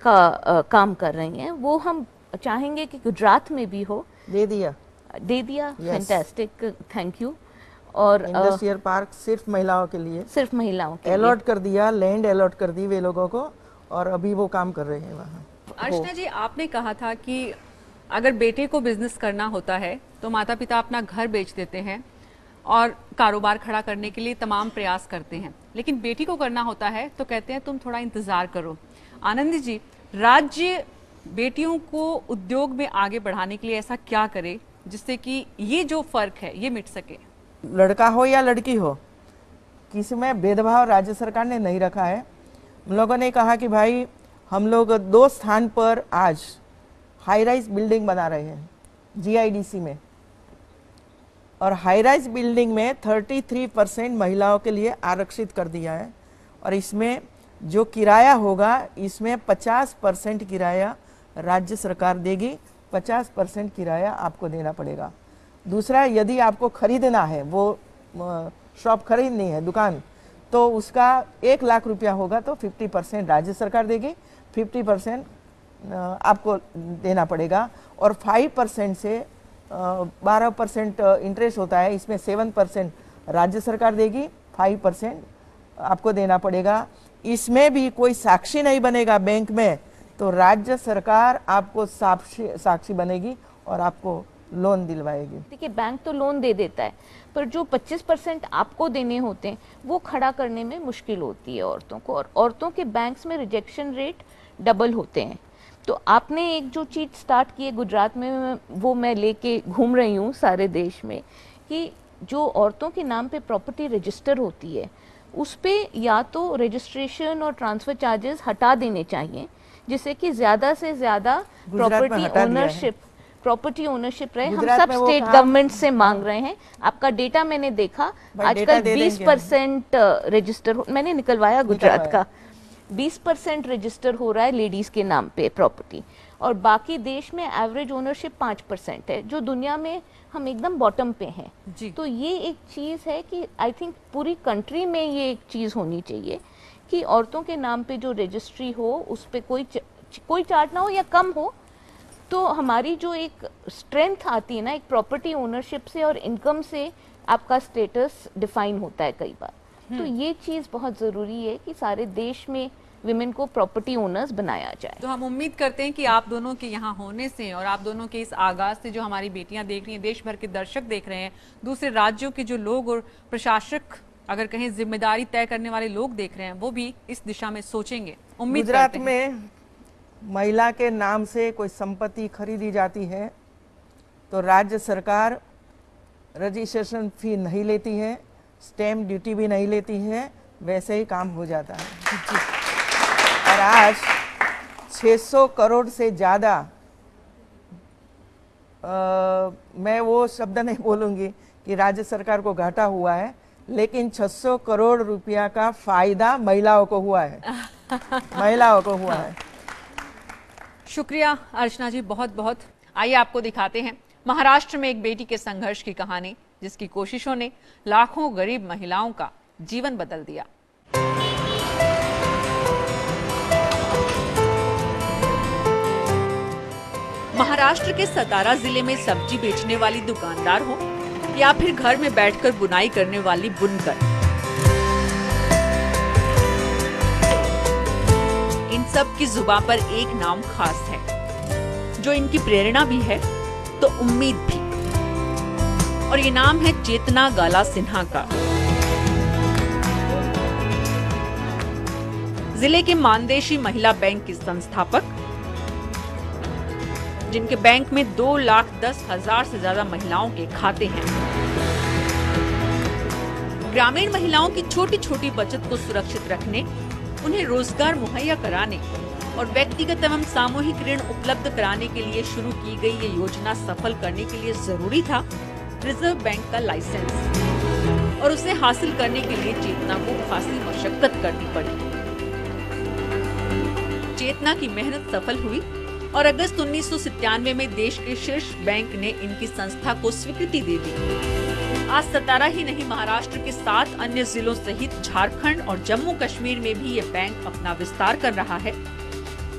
का काम कर रही हैं। वो हम चाहेंगे कि गुजरात में भी हो। दे दिया फैंटास्टिक, थैंक यू। और इंडस्ट्रियल पार्क सिर्फ महिलाओं के लिए, सिर्फ महिलाओं के अलॉट कर दिया, लैंड अलॉट कर दी वे लोगों को, और अभी वो काम कर रहे हैं वहाँ। अर्चना जी, आपने कहा था कि अगर बेटे को बिजनेस करना होता है तो माता पिता अपना घर बेच देते हैं और कारोबार खड़ा करने के लिए तमाम प्रयास करते हैं, लेकिन बेटी को करना होता है तो कहते हैं तुम थोड़ा इंतजार करो। आनंदी जी, राज्य बेटियों को उद्योग में आगे बढ़ाने के लिए ऐसा क्या करे जिससे कि ये जो फर्क है ये मिट सके? लड़का हो या लड़की हो, किसी में भेदभाव राज्य सरकार ने नहीं रखा है। हम लोगों ने कहा कि भाई हम लोग 2 स्थान पर आज हाई राइज बिल्डिंग बना रहे हैं GIDC में, और हाई राइज बिल्डिंग में 33% महिलाओं के लिए आरक्षित कर दिया है, और इसमें जो किराया होगा इसमें 50% किराया राज्य सरकार देगी, 50% किराया आपको देना पड़ेगा। दूसरा, यदि आपको खरीदना है, वो शॉप खरीदनी है, दुकान, तो उसका 1 लाख रुपया होगा तो 50% राज्य सरकार देगी, 50% आपको देना पड़ेगा, और 5% से 12% इंटरेस्ट होता है, इसमें 7% राज्य सरकार देगी, 5% आपको देना पड़ेगा। इसमें भी कोई साक्षी नहीं बनेगा बैंक में, तो राज्य सरकार आपको साक्षी बनेगी और आपको लोन दिलवाएगी। देखिए, बैंक तो लोन दे देता है, पर जो 25% आपको देने होते हैं वो खड़ा करने में मुश्किल होती है औरतों को, और औरतों के बैंक्स में रिजेक्शन रेट डबल होते हैं। तो आपने एक जो चीज़ स्टार्ट की है गुजरात में, वो मैं लेके घूम रही हूँ सारे देश में, कि जो औरतों के नाम पे प्रॉपर्टी रजिस्टर होती है उस पे या तो रजिस्ट्रेशन और ट्रांसफ़र चार्जेस हटा देने चाहिए, जिससे कि ज़्यादा से ज़्यादा प्रॉपर्टी ओनरशिप प्रॉपर्टी ओनरशिप रहे। हम गुजरात सब में वो स्टेट कहा- गवर्नमेंट से मांग रहे हैं। आपका डेटा मैंने देखा, भाई आजकल डेटा दे देंगे 20% रजिस्टर मैंने निकलवाया गुजरात का, 20% रजिस्टर हो रहा है लेडीज के नाम पे प्रॉपर्टी, और बाकी देश में एवरेज ओनरशिप 5% है, जो दुनिया में हम एकदम बॉटम पे हैं। तो ये एक चीज़ है कि आई थिंक पूरी कंट्री में ये एक चीज़ होनी चाहिए कि औरतों के नाम पे जो रजिस्ट्री हो उस पे कोई चार्ज ना हो या कम हो, तो हमारी जो एक स्ट्रेंथ आती है ना एक प्रॉपर्टी ओनरशिप से और इनकम से, आपका स्टेटस डिफाइन होता है कई बार। तो ये चीज़ बहुत ज़रूरी है कि सारे देश में विमेन को प्रॉपर्टी ओनर्स बनाया जाए। तो हम उम्मीद करते हैं कि आप दोनों के यहाँ होने से और आप दोनों के इस आगाज से जो हमारी बेटियां देख रही हैं, देश भर के दर्शक देख रहे हैं, दूसरे राज्यों के जो लोग और प्रशासक, अगर कहीं जिम्मेदारी तय करने वाले लोग देख रहे हैं, वो भी इस दिशा में सोचेंगे। उम्मीद गुजरात करते हैं। में महिला के नाम से कोई संपत्ति खरीदी जाती है तो राज्य सरकार रजिस्ट्रेशन फी नहीं लेती है, स्टैम्प ड्यूटी भी नहीं लेती है, वैसे ही काम हो जाता है। और आज 600 करोड़ से ज़्यादा, मैं वो शब्द नहीं बोलूँगी कि राज्य सरकार को घाटा हुआ है, लेकिन 600 करोड़ रुपया का फायदा महिलाओं को हुआ है, महिलाओं को हुआ है। शुक्रिया अर्चना जी, बहुत बहुत। आइए आपको दिखाते हैं महाराष्ट्र में एक बेटी के संघर्ष की कहानी, जिसकी कोशिशों ने लाखों गरीब महिलाओं का जीवन बदल दिया। महाराष्ट्र के सतारा जिले में सब्जी बेचने वाली दुकानदार हो या फिर घर में बैठकर बुनाई करने वाली बुनकर, इन सब की जुबान पर एक नाम खास है, जो इनकी प्रेरणा भी है तो उम्मीद भी, और ये नाम है चेतना गाला सिन्हा का। जिले के मानदेशी महिला बैंक की संस्थापक, जिनके बैंक में 2,10,000 से ज्यादा महिलाओं के खाते हैं। ग्रामीण महिलाओं की छोटी छोटी बचत को सुरक्षित रखने, उन्हें रोजगार मुहैया कराने और व्यक्तिगत एवं सामूहिक ऋण उपलब्ध कराने के लिए शुरू की गई ये योजना सफल करने के लिए जरूरी था रिजर्व बैंक का लाइसेंस, और उसे हासिल करने के लिए चेतना को खासी मशक्कत करनी पड़ी। चेतना की मेहनत सफल हुई और अगस्त 1997 में देश के शीर्ष बैंक ने इनकी संस्था को स्वीकृति दे दी। आज सतारा ही नहीं, महाराष्ट्र के 7 अन्य जिलों सहित झारखंड और जम्मू कश्मीर में भी ये बैंक अपना विस्तार कर रहा है।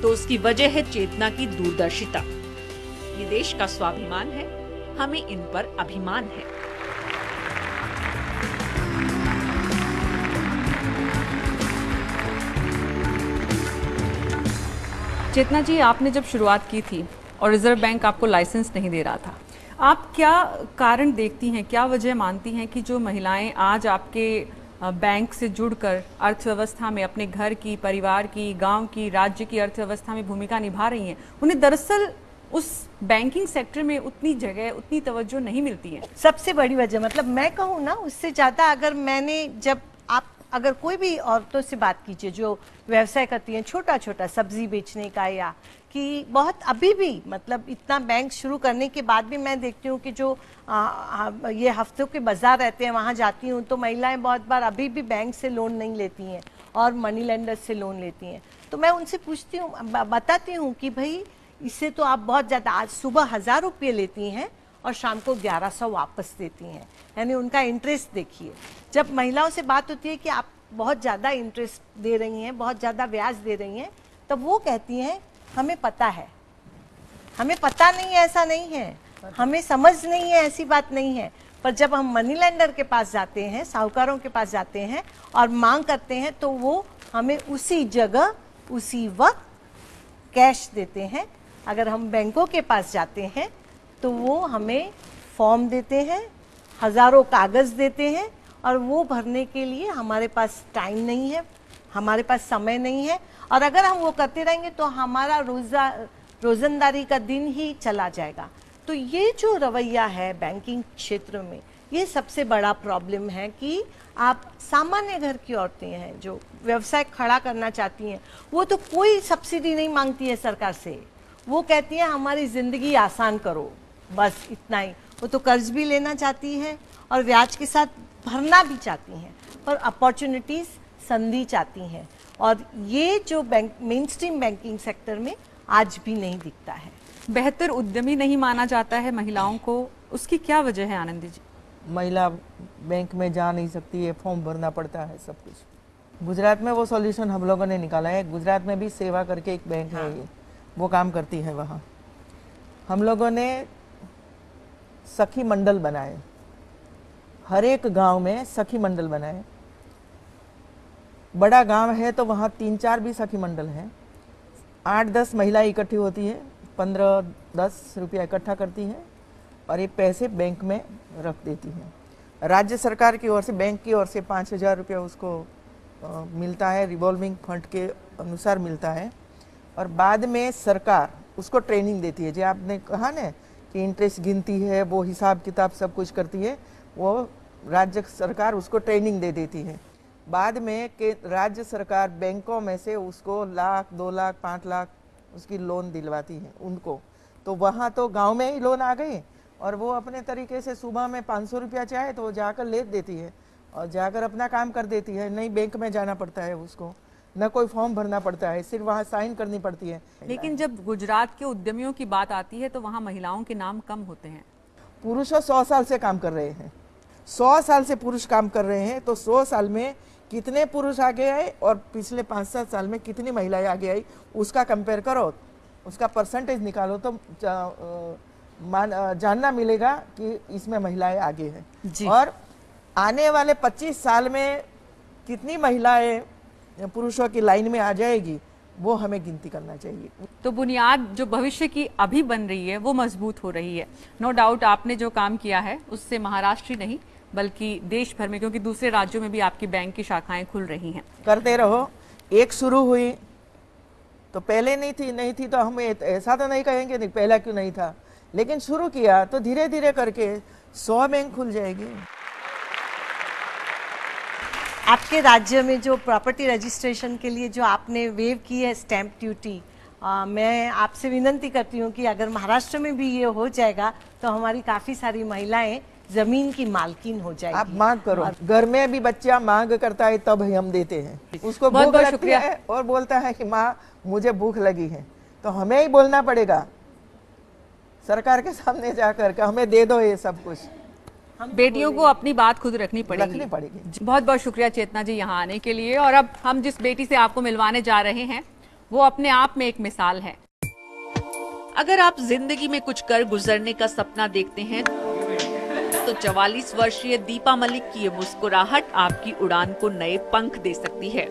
तो उसकी वजह है चेतना की दूरदर्शिता। ये देश का स्वाभिमान है, हमें इन पर अभिमान है। चेतना जी, आपने जब शुरुआत की थी और रिजर्व बैंक आपको लाइसेंस नहीं दे रहा था, आप क्या कारण देखती हैं, क्या वजह मानती हैं कि जो महिलाएं आज आपके बैंक से जुड़कर अर्थव्यवस्था में अपने घर की, परिवार की, गांव की, राज्य की अर्थव्यवस्था में भूमिका निभा रही हैं, उन्हें दरअसल उस बैंकिंग सेक्टर में उतनी जगह, उतनी तवज्जो नहीं मिलती है? सबसे बड़ी वजह, मतलब मैं कहूँ ना, उससे ज़्यादा अगर मैंने, जब आप अगर कोई भी औरतों से बात कीजिए जो व्यवसाय करती हैं, छोटा छोटा सब्जी बेचने का, या कि बहुत अभी भी, मतलब इतना बैंक शुरू करने के बाद भी मैं देखती हूँ कि जो ये हफ्तों के बाजार रहते हैं, वहाँ जाती हूँ तो महिलाएं बहुत बार अभी भी बैंक से लोन नहीं लेती हैं और मनी लेंडर से लोन लेती हैं। तो मैं उनसे पूछती हूँ, बताती हूँ कि भाई इससे तो आप बहुत ज़्यादा, आज सुबह 1000 रुपये लेती हैं और शाम को 1100 वापस देती हैं, यानी उनका इंटरेस्ट देखिए। जब महिलाओं से बात होती है कि आप बहुत ज़्यादा इंटरेस्ट दे रही हैं, बहुत ज़्यादा ब्याज दे रही हैं, तब वो कहती हैं हमें पता है, हमें पता नहीं है, ऐसा नहीं है, हमें समझ नहीं है, ऐसी बात नहीं है। पर जब हम मनी लेंडर के पास जाते हैं, साहूकारों के पास जाते हैं और मांग करते हैं, तो वो हमें उसी जगह उसी वक्त कैश देते हैं। अगर हम बैंकों के पास जाते हैं तो वो हमें फॉर्म देते हैं, हज़ारों कागज़ देते हैं, और वो भरने के लिए हमारे पास टाइम नहीं है, हमारे पास समय नहीं है, और अगर हम वो करते रहेंगे तो हमारा रोज़ंदारी का दिन ही चला जाएगा। तो ये जो रवैया है बैंकिंग क्षेत्र में, ये सबसे बड़ा प्रॉब्लम है कि आप सामान्य घर की औरतें हैं जो व्यवसाय खड़ा करना चाहती हैं, वो तो कोई सब्सिडी नहीं मांगती है सरकार से, वो कहती हैं हमारी ज़िंदगी आसान करो, बस इतना ही। वो तो कर्ज भी लेना चाहती हैं और ब्याज के साथ भरना भी चाहती हैं, पर अपॉर्चुनिटीज़, संधि चाहती हैं, और ये जो मेन स्ट्रीम बैंकिंग सेक्टर में आज भी नहीं दिखता है। बेहतर उद्यमी नहीं माना जाता है महिलाओं को, उसकी क्या वजह है आनंदी जी? महिला बैंक में जा नहीं सकती है, फॉर्म भरना पड़ता है, सब कुछ। गुजरात में वो सॉल्यूशन हम लोगों ने निकाला है। गुजरात में भी सेवा करके एक बैंक है, ये वो काम करती है वहाँ। हम लोगों ने सखी मंडल बनाए, हर एक गांव में सखी मंडल बनाए। बड़ा गांव है तो वहाँ 3-4 भी सखी मंडल हैं। 8-10 महिलाएं इकट्ठी होती है, 15-10 रुपया इकट्ठा करती हैं और ये पैसे बैंक में रख देती हैं। राज्य सरकार की ओर से, बैंक की ओर से 5,000 रुपया उसको मिलता है, रिवॉल्विंग फंड के अनुसार मिलता है। और बाद में सरकार उसको ट्रेनिंग देती है। जो आपने कहा ना कि इंटरेस्ट गिनती है, वो हिसाब किताब सब कुछ करती है, वो राज्य सरकार उसको ट्रेनिंग दे देती है। बाद में कि राज्य सरकार बैंकों में से उसको 1 लाख, 2 लाख, 5 लाख उसकी लोन दिलवाती है उनको। तो वहाँ तो गांव में ही लोन आ गई और वो अपने तरीके से सुबह में 500 रुपया चाहे तो वो जाकर ले देती है और जाकर अपना काम कर देती है। नहीं बैंक में जाना पड़ता है उसको, न कोई फॉर्म भरना पड़ता है, सिर्फ वहाँ साइन करनी पड़ती है। लेकिन जब गुजरात के उद्यमियों की बात आती है तो वहाँ महिलाओं के नाम कम होते हैं। पुरुषों 100 साल से काम कर रहे हैं, 100 साल से पुरुष काम कर रहे हैं। तो 100 साल में कितने पुरुष आगे आए और पिछले 5-7 साल में कितनी महिलाएं आगे आई, उसका कंपेयर करो, उसका परसेंटेज निकालो तो जानना मिलेगा कि इसमें महिलाएं आगे हैं। और आने वाले 25 साल में कितनी महिलाएं पुरुषों की लाइन में आ जाएगी, वो हमें गिनती करना चाहिए। तो बुनियाद जो भविष्य की अभी बन रही है वो मजबूत हो रही है। नो डाउट आपने जो काम किया है उससे महाराष्ट्र ही नहीं बल्कि देश भर में, क्योंकि दूसरे राज्यों में भी आपकी बैंक की शाखाएं खुल रही हैं। करते रहो। एक शुरू हुई तो पहले नहीं थी तो हम ऐसा तो नहीं कहेंगे नहीं पहला क्यों नहीं था, लेकिन शुरू किया तो धीरे धीरे करके 100 बैंक खुल जाएगी। आपके राज्य में जो प्रॉपर्टी रजिस्ट्रेशन के लिए जो आपने वेव की है स्टैंप ड्यूटी, मैं आपसे विनती करती हूँ कि अगर महाराष्ट्र में भी ये हो जाएगा तो हमारी काफ़ी सारी महिलाएं जमीन की मालकिन हो जाएगी। आप मांग करो, घर में भी बच्चा मांग करता है तब हम देते हैं उसको। भूख लगती है और बोलता है कि माँ मुझे भूख लगी है, तो हमें ही बोलना पड़ेगा सरकार के सामने जाकर के हमें दे दो ये सब कुछ। बेटियों को अपनी बात खुद रखनी पड़ेगी। बहुत बहुत शुक्रिया चेतना जी यहाँ आने के लिए। और अब हम जिस बेटी से आपको मिलवाने जा रहे हैं वो अपने आप में एक मिसाल है। अगर आप जिंदगी में कुछ कर गुजरने का सपना देखते हैं तो 44 वर्षीय दीपा मलिक की ये मुस्कुराहट आपकी उड़ान को नए पंख दे सकती है।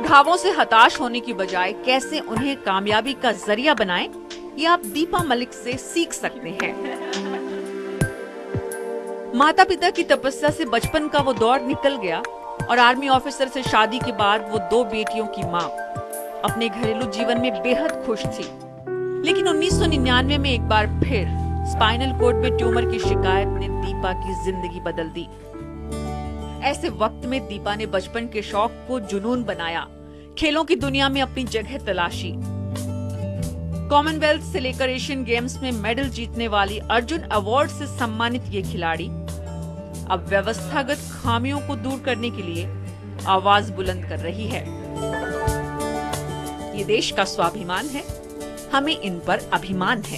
घावों से हताश होने की बजाय कैसे उन्हें कामयाबी का जरिया बनाएं, ये आप दीपा मलिक से सीख सकते हैं। माता पिता की तपस्या से बचपन का वो दौर निकल गया और आर्मी ऑफिसर से शादी के बाद वो 2 बेटियों की माँ अपने घरेलू जीवन में बेहद खुश थी। लेकिन 1999 में एक बार फिर स्पाइनल कॉर्ड में ट्यूमर की शिकायत ने दीपा की जिंदगी बदल दी। ऐसे वक्त में दीपा ने बचपन के शौक को जुनून बनाया, खेलों की दुनिया में अपनी जगह तलाशी। कॉमनवेल्थ से लेकर एशियन गेम्स में मेडल जीतने वाली अर्जुन अवार्ड से सम्मानित ये खिलाड़ी अब व्यवस्थागत खामियों को दूर करने के लिए आवाज बुलंद कर रही है। ये देश का स्वाभिमान है, हमें इन पर अभिमान है।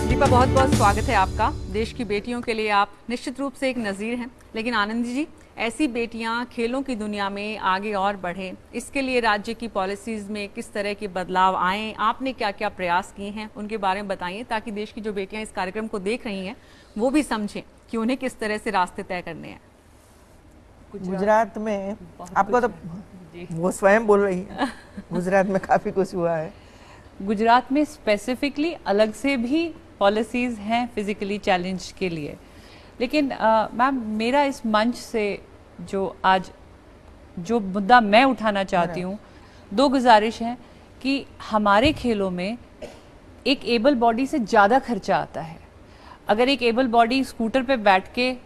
दीपा, बहुत बहुत स्वागत है आपका। देश की बेटियों के लिए आप निश्चित रूप से एक नज़ीर हैं। लेकिन आनंदी जी, ऐसी बेटियां खेलों की दुनिया में आगे और बढ़ें, इसके लिए राज्य की पॉलिसीज़ में किस तरह के बदलाव आएँ, आपने क्या क्या प्रयास किए हैं, उनके बारे में बताइए, ताकि देश की जो बेटियां इस कार्यक्रम को देख रही हैं वो भी समझें कि उन्हें किस तरह से रास्ते तय करने हैं। गुजरात में आपको तो वो स्वयं बोल रही है, गुजरात में काफ़ी कुछ हुआ है। गुजरात में स्पेसिफिकली अलग से भी पॉलिसीज़ हैं फिज़िकली चैलेंज के लिए। लेकिन मैम, मेरा इस मंच से जो मुद्दा मैं उठाना चाहती हूँ, 2 गुजारिश हैं कि हमारे खेलों में एक एबल बॉडी से ज़्यादा खर्चा आता है। अगर एक एबल बॉडी स्कूटर पे बैठ के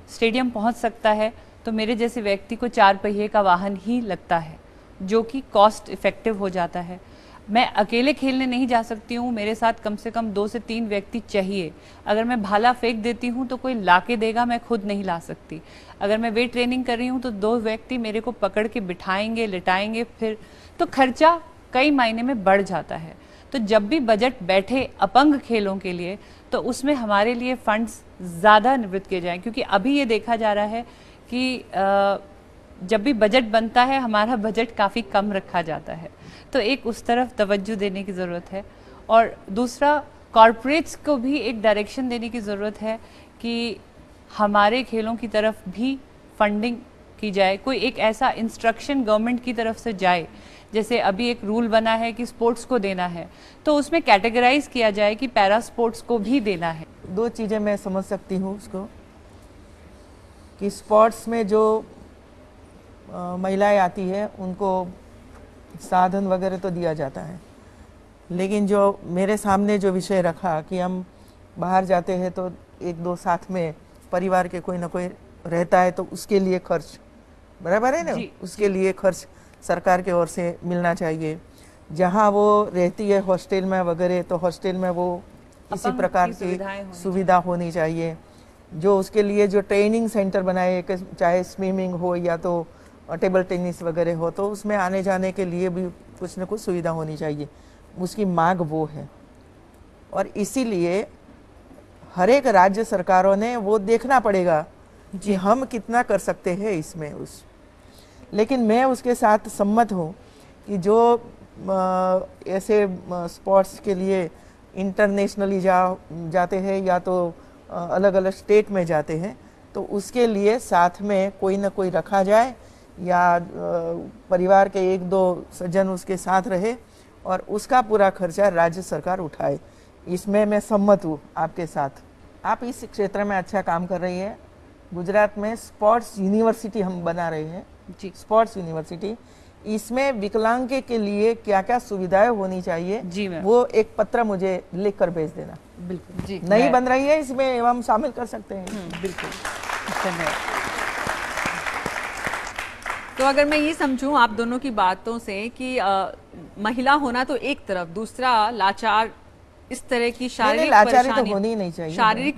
स्टेडियम पहुंच सकता है तो मेरे जैसे व्यक्ति को 4 पहिए का वाहन ही लगता है, जो कि कॉस्ट इफेक्टिव हो जाता है। मैं अकेले खेलने नहीं जा सकती हूँ, मेरे साथ कम से कम 2 से 3 व्यक्ति चाहिए। अगर मैं भाला फेंक देती हूँ तो कोई ला के देगा, मैं खुद नहीं ला सकती। अगर मैं वेट ट्रेनिंग कर रही हूँ तो 2 व्यक्ति मेरे को पकड़ के बिठाएंगे, लिटाएंगे, फिर तो खर्चा कई मायने में बढ़ जाता है। तो जब भी बजट बैठे अपंग खेलों के लिए तो उसमें हमारे लिए फंड्स ज़्यादा निवृत्त किए जाएं, क्योंकि अभी ये देखा जा रहा है कि जब भी बजट बनता है हमारा बजट काफ़ी कम रखा जाता है। तो एक उस तरफ तवज्जो देने की ज़रूरत है, और दूसरा कॉरपोरेट्स को भी एक डायरेक्शन देने की ज़रूरत है कि हमारे खेलों की तरफ भी फंडिंग की जाए। कोई एक ऐसा इंस्ट्रक्शन गवर्नमेंट की तरफ से जाए, जैसे अभी एक रूल बना है कि स्पोर्ट्स को देना है तो उसमें कैटेगराइज किया जाए कि पैरा स्पोर्ट्स को भी देना है। 2 चीज़ें मैं समझ सकती हूँ उसको, कि स्पोर्ट्स में जो महिलाएं आती है उनको साधन वगैरह तो दिया जाता है, लेकिन जो मेरे सामने जो विषय रखा कि हम बाहर जाते हैं तो 1-2 साथ में परिवार के कोई ना कोई रहता है तो उसके लिए खर्च बराबर है ना, उसके लिए खर्च सरकार की ओर से मिलना चाहिए। जहाँ वो रहती है हॉस्टल में वगैरह तो हॉस्टल में वो इसी प्रकार की सुविधा होनी चाहिए। जो उसके लिए जो ट्रेनिंग सेंटर बनाए, चाहे स्विमिंग हो या तो टेबल टेनिस वगैरह हो, तो उसमें आने जाने के लिए भी कुछ न कुछ सुविधा होनी चाहिए। उसकी मांग वो है, और इसीलिए हर एक राज्य सरकारों ने वो देखना पड़ेगा कि हम कितना कर सकते हैं इसमें लेकिन मैं उसके साथ सम्मत हूँ कि जो ऐसे स्पोर्ट्स के लिए इंटरनेशनली जाते हैं या तो अलग अलग स्टेट में जाते हैं, तो उसके लिए साथ में कोई ना कोई रखा जाए या परिवार के 1-2 सज्जन उसके साथ रहे और उसका पूरा खर्चा राज्य सरकार उठाए। इसमें मैं सम्मत हूँ आपके साथ। आप इस क्षेत्र में अच्छा काम कर रही है। गुजरात में स्पोर्ट्स यूनिवर्सिटी हम बना रहे हैं जी, स्पोर्ट्स यूनिवर्सिटी। इसमें विकलांग के लिए क्या क्या सुविधाएं होनी चाहिए जी, वो एक पत्र मुझे लिख कर भेज देना। बिल्कुल जी, नहीं बन रही है, इसमें हम शामिल कर सकते हैं। बिल्कुल। तो अगर मैं ये समझूं आप दोनों की बातों से कि महिला होना तो एक तरफ, दूसरा लाचार इस तरह की शारीरिक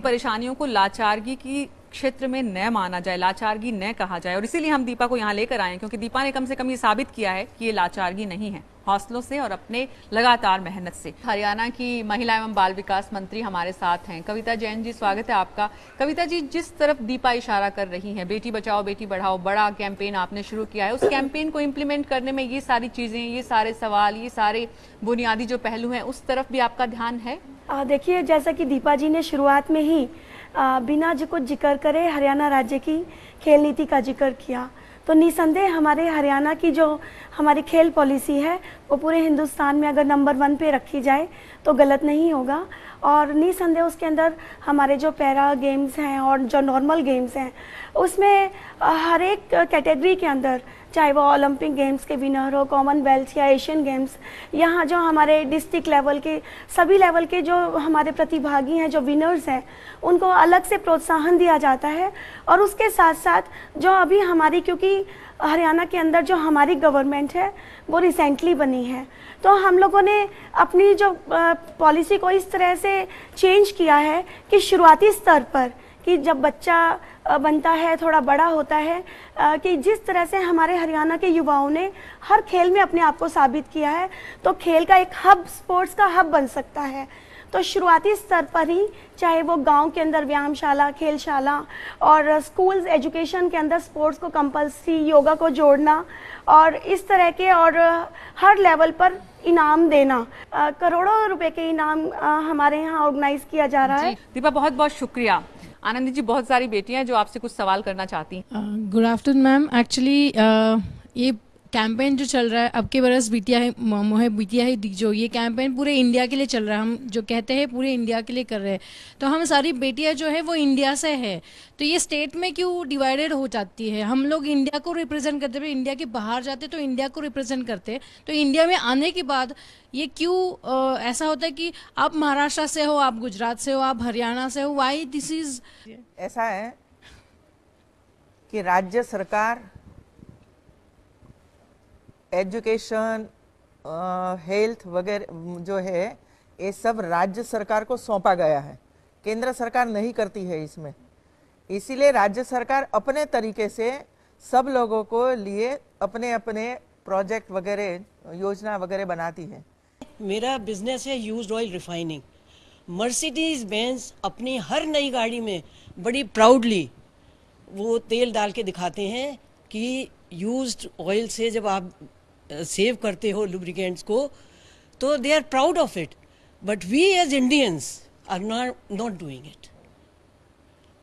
परेशानियों को लाचारगी की क्षेत्र में न माना जाए, लाचारगी न कहा जाए। और इसीलिए हम दीपा को यहाँ लेकर आए हैं, क्योंकि दीपा ने कम से कम ये साबित किया है कि ये लाचारगी नहीं है, हौसलों से और अपने लगातार मेहनत से। हरियाणा की महिला एवं बाल विकास मंत्री हमारे साथ हैं, कविता जैन जी, स्वागत है आपका। कविता जी, जिस तरफ दीपा इशारा कर रही हैं, बेटी बचाओ बेटी बढ़ाओ, बड़ा कैंपेन आपने शुरू किया है, उस कैंपेन को इम्प्लीमेंट करने में ये सारी चीजें, ये सारे सवाल, ये सारे बुनियादी जो पहलू हैं, उस तरफ भी आपका ध्यान है? देखिए, जैसा कि दीपा जी ने शुरुआत में ही बिना कुछ जिक्र करे हरियाणा राज्य की खेल नीति का जिक्र किया, तो निसंदेह हमारे हरियाणा की जो हमारी खेल पॉलिसी है वो पूरे हिंदुस्तान में अगर नंबर 1 पे रखी जाए तो गलत नहीं होगा। और निसंदेह उसके अंदर हमारे जो पैरा गेम्स हैं और जो नॉर्मल गेम्स हैं उसमें हर एक कैटेगरी के अंदर, चाहे वो ओलंपिक गेम्स के विनर हो, कॉमनवेल्थ या एशियन गेम्स, यहाँ जो हमारे डिस्ट्रिक्ट लेवल के सभी लेवल के जो हमारे प्रतिभागी हैं, जो विनर्स हैं, उनको अलग से प्रोत्साहन दिया जाता है। और उसके साथ साथ जो अभी हमारी, क्योंकि हरियाणा के अंदर जो हमारी गवर्नमेंट है वो रिसेंटली बनी है, तो हम लोगों ने अपनी जो पॉलिसी को इस तरह से चेंज किया है कि शुरुआती स्तर पर, कि जब बच्चा बनता है, थोड़ा बड़ा होता है, कि जिस तरह से हमारे हरियाणा के युवाओं ने हर खेल में अपने आप को साबित किया है, तो खेल का एक हब, स्पोर्ट्स का हब बन सकता है। तो शुरुआती स्तर पर ही, चाहे वो गांव के अंदर व्यायामशाला, खेलशाला और स्कूल्स एजुकेशन के अंदर स्पोर्ट्स को कंपल्सरी, योगा को जोड़ना और इस तरह के, और हर लेवल पर इनाम देना, करोड़ों रुपए के इनाम हमारे यहाँ ऑर्गेनाइज किया जा रहा है। दीपा, बहुत बहुत शुक्रिया। आनंदी जी, बहुत सारी बेटियां हैं जो आपसे कुछ सवाल करना चाहती हैं। Good afternoon ma'am. एक्चुअली ये कैंपेन जो चल रहा है अब के बरस बिटिया है मोहे बिटिया है दीजो, ये कैंपेन पूरे इंडिया के लिए चल रहा है। हम जो कहते हैं पूरे इंडिया के लिए कर रहे हैं, तो हम सारी बेटियां जो है वो इंडिया से है, तो ये स्टेट में क्यों डिवाइडेड हो जाती है? हम लोग इंडिया को रिप्रेजेंट करते हैं, इंडिया के बाहर जाते तो इंडिया को रिप्रेजेंट करते हैं, तो इंडिया में आने के बाद ये क्यों ऐसा होता है कि आप महाराष्ट्र से हो, आप गुजरात से हो, आप हरियाणा से हो, वाई दिस इज? ऐसा है कि राज्य सरकार एजुकेशन, हेल्थ वगैरह जो है ये सब राज्य सरकार को सौंपा गया है, केंद्र सरकार नहीं करती है इसमें। इसीलिए राज्य सरकार अपने तरीके से सब लोगों को लिए अपने अपने प्रोजेक्ट वगैरह योजना वगैरह बनाती है। मेरा बिजनेस है used oil refining. Mercedes Benz अपनी हर नई गाड़ी में बड़ी प्राउडली वो तेल डाल के दिखाते हैं कि यूज्ड ऑयल से जब आप सेव करते हो लुब्रिकेंट्स को, तो they are proud of it, but we as Indians are not doing it.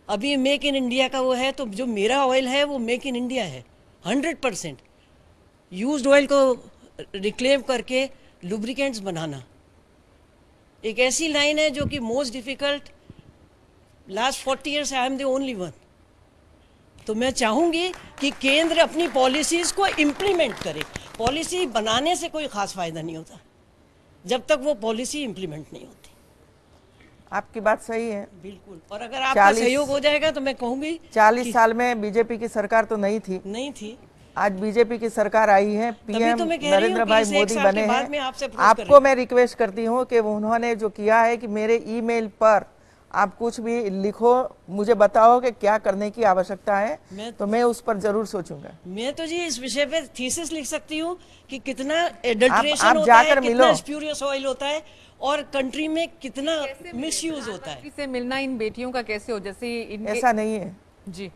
अभी मेक इन इंडिया का वो है, तो जो मेरा ऑयल है वो मेक इन इंडिया है 100%। यूज्ड ऑयल को रिक्लेम करके लुब्रिकेंट्स बनाना एक ऐसी लाइन है जो कि most difficult. Last 40 years I am the only one. तो मैं चाहूंगी कि केंद्र अपनी पॉलिसीज को इम्प्लीमेंट करे। पॉलिसी बनाने से कोई खास फायदा नहीं होता जब तक वो पॉलिसी इम्प्लीमेंट नहीं होती। आपकी बात सही है बिल्कुल। और अगर आपका सहयोग हो जाएगा तो मैं कहूंगी 40 साल में बीजेपी की सरकार तो नहीं थी। आज बीजेपी की सरकार आई है, पीएम नरेंद्र भाई मोदी बने हैं। आपको मैं रिक्वेस्ट करती हूँ कि उन्होंने जो किया है कि मेरे ईमेल पर आप कुछ भी लिखो, मुझे बताओ कि क्या करने की आवश्यकता है, तो मैं उस पर जरूर सोचूंगा। मैं तो जी इस विषय पे थीसिस लिख सकती हूँ कि कितना एडल्ट्रेशन होता है, कितना स्प्यूरियस ऑयल होता है और कंट्री में कितना मिसयूज होता है। से मिलना इन बेटियों का कैसे हो? जैसे ऐसा नहीं है जी,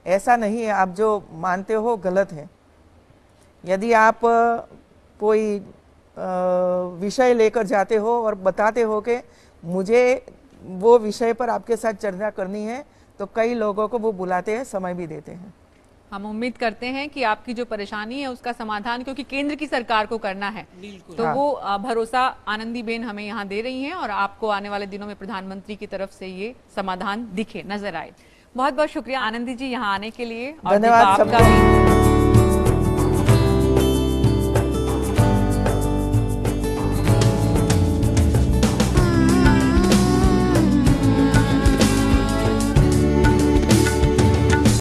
ऐसा नहीं है। आप जो मानते हो गलत है। यदि आप कोई विषय लेकर जाते हो और बताते हो कि मुझे वो विषय पर आपके साथ चर्चा करनी है, तो कई लोगों को वो बुलाते हैं, समय भी देते हैं। हम उम्मीद करते हैं कि आपकी जो परेशानी है उसका समाधान, क्योंकि केंद्र की सरकार को करना है, तो हाँ। वो भरोसा आनंदीबेन हमें यहाँ दे रही हैं और आपको आने वाले दिनों में प्रधानमंत्री की तरफ से ये समाधान दिखे, नजर आए। बहुत बहुत शुक्रिया आनंदी जी यहाँ आने के लिए। और धन्यवाद।